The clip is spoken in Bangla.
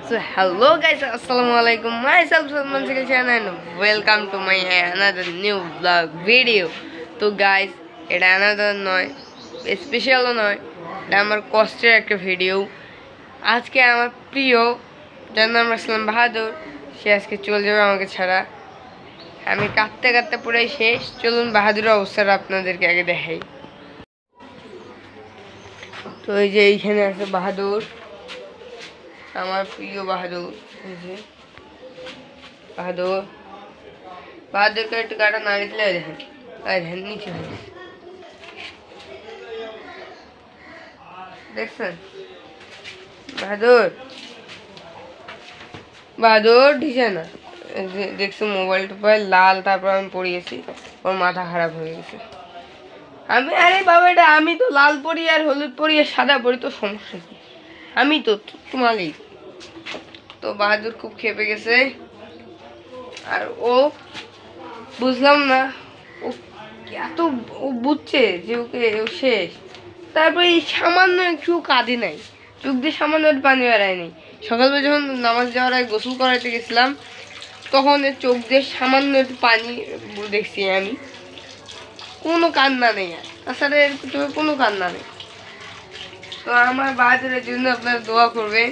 So hello guys, assalamualaikum. Myself Salman Sikhan and welcome to my another new vlog video. তো guys, এটা another নয়, স্পেশালও নয়, এটা আমার কষ্টের একটা ভিডিও। আজকে আমার প্রিয় যার নাম রাখলাম বাহাদুর, সে আজকে চলে যাবে আমাকে ছাড়া। আমি কাঁদতে কাঁদতে পুরাই শেষ। চলুন বাহাদুরের অবস্থাটা আপনাদেরকে আগে দেখাই। তো এই যে এইখানে আছে বাহাদুর, আমার প্রিয় বাহাদুর। বাহাদুর বাহাদুরকে একটু গাটা নাড়ি দিলে দেখেন, দেখেন নিচে হয়ে গেছে, দেখছেন? বাহাদুর বাহাদুর ঢিসে না, দেখছো মোবাইল টোবাইল লাল, তারপর আমি পড়িয়েছি, ওর মাথা খারাপ হয়ে গেছে। আমি আরে বাবা, এটা আমি তো লাল পরি আর হলুদ পরি আর সাদা পরি, তো সমস্যা কি? আমি তো তোমাকেই। তো বাহাদুর খুব খেপে গেছে, আর ও বুঝলাম না ও এত ও বুঝছে যে ওকে শেষ। তারপরে এই সামান্য একটু কাঁদে নাই, চোখ দিয়ে সামান্য একটু পানি বেড়ায়নি। সকালবেলা যখন নামাজ যাওয়ার আগে গোসল করাতে গেছিলাম, তখন এর চোখ দিয়ে সামান্য একটু পানি দেখছি আমি। কোনো কান্না নেই, আর তাছাড়া এর চোখে কোনো কান্না নেই। তো আমার বাহাদুরের জন্য আপনারা দোয়া করবে।